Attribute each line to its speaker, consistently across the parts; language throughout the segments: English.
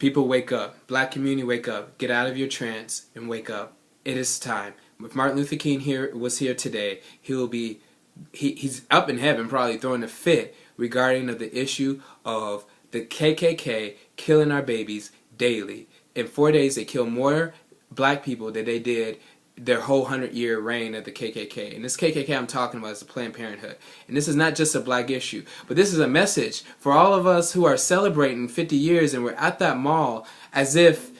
Speaker 1: People, wake up. Black community, wake up. Get out of your trance and wake up. It is time. If Martin Luther King was here today, he's up in heaven probably throwing a fit regarding of the issue of the KKK killing our babies daily. In 4 days, they killed more black people than they did their whole 100-year reign of the KKK. And this KKK I'm talking about is the Planned Parenthood. And this is not just a black issue, but this is a message for all of us who are celebrating 50 years and we're at that mall as if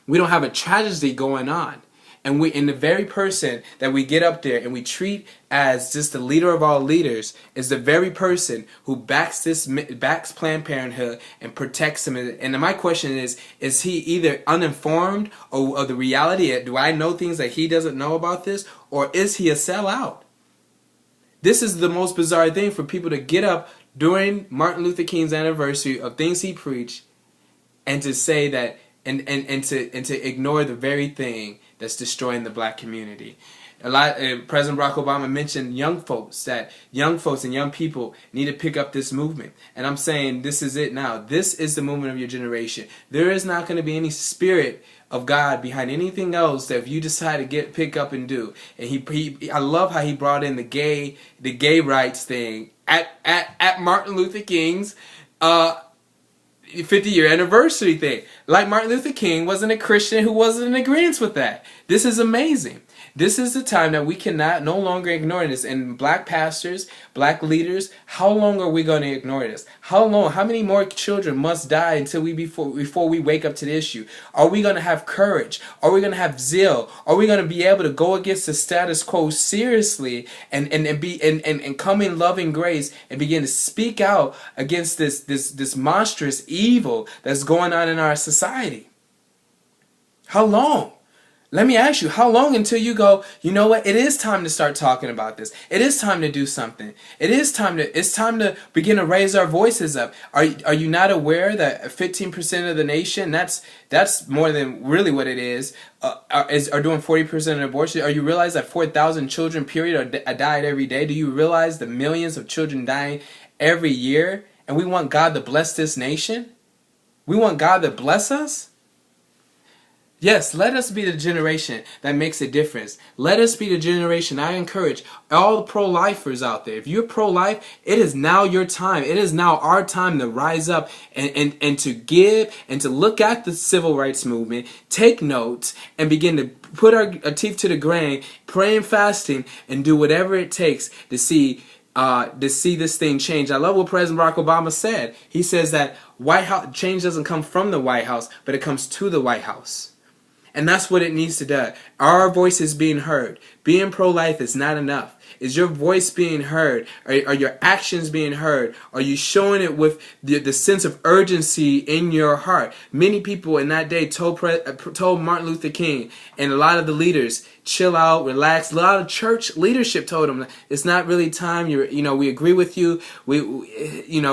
Speaker 1: we don't have a tragedy going on. And the very person that we get up there and we treat as just the leader of all leaders is the very person who backs Planned Parenthood and protects them. And my question is he either uninformed of the reality? Do I know things that he doesn't know about this? Or is he a sellout? This is the most bizarre thing for people to get up during Martin Luther King's anniversary of things he preached and to say that and to ignore the very thing that's destroying the black community. President Barack Obama mentioned young folks and young people need to pick up this movement. And I'm saying this is it now. This is the movement of your generation. There is not going to be any spirit of God behind anything else that if you decide to pick up and do. And I love how he brought in the gay rights thing at Martin Luther King's 50-year anniversary thing. Like Martin Luther King wasn't a Christian who wasn't in agreement with that. This is amazing. This is the time that we cannot no longer ignore this. And black pastors, black leaders, how long are we going to ignore this? How long? How many more children must die until before we wake up to the issue? Are we going to have courage? Are we going to have zeal? Are we going to be able to go against the status quo seriously and come in loving grace and begin to speak out against this monstrous evil that's going on in our society? How long? Let me ask you, how long until you go, you know what, it is time to start talking about this. It is time to do something. It's time to begin to raise our voices up. Are you not aware that 15% of the nation, that's more than really what it is, are doing 40% of abortion? Are you realize that 4,000 children, period, are died every day? Do you realize the millions of children dying every year? And we want God to bless this nation? We want God to bless us? Yes, let us be the generation that makes a difference. Let us be the generation. I encourage all the pro-lifers out there. If you're pro-life, it is now your time. It is now our time to rise up and to give and to look at the civil rights movement, take notes, and begin to put our teeth to the grain, praying, fasting, and do whatever it takes to see this thing change. I love what President Barack Obama said. He says that White House change doesn't come from the White House, but it comes to the White House. And that's what it needs to do. Our voice is being heard. Being pro-life is not enough. Is your voice being heard? Are your actions being heard? Are you showing it with the sense of urgency in your heart? Many people in that day told Martin Luther King and a lot of the leaders, chill out, relax. A lot of church leadership told him, it's not really time. We agree with you. We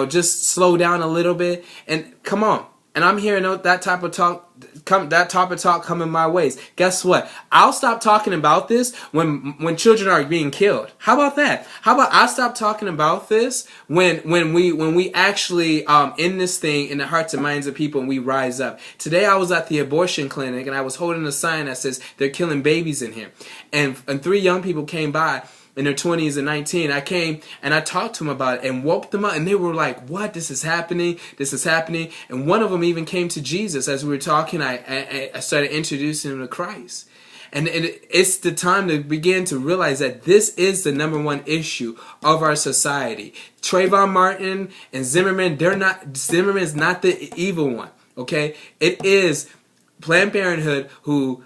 Speaker 1: just slow down a little bit. And come on. And I'm hearing that type of talk coming my ways. Guess what? I'll stop talking about this when children are being killed. How about that? How about I stop talking about this when we actually end this thing in the hearts and minds of people and we rise up. Today I was at the abortion clinic and I was holding a sign that says they're killing babies in here. And 3 young people came by in their 20s and 19. I came and I talked to them about it and woke them up, and they were like, what? This is happening. This is happening. And one of them even came to Jesus. As we were talking, I started introducing him to Christ. And it's the time to begin to realize that this is the #1 issue of our society. Trayvon Martin and Zimmerman, Zimmerman's not the evil one. Okay? It is Planned Parenthood who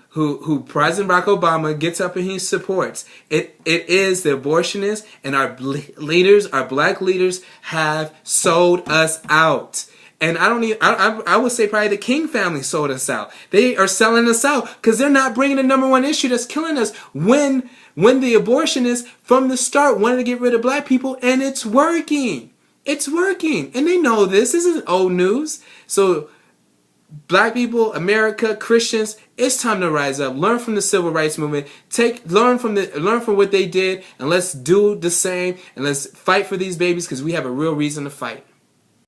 Speaker 1: President Barack Obama gets up and he supports. It is the abortionists, and our leaders, our black leaders, have sold us out. And I would say probably the King family sold us out. They are selling us out because they're not bringing the #1 issue that's killing us when the abortionists from the start wanted to get rid of black people, and it's working. It's working. And they know this. This isn't old news. So black people, America, Christians, it's time to rise up. Learn from the civil rights movement. Learn from what they did, and let's do the same, and let's fight for these babies because we have a real reason to fight.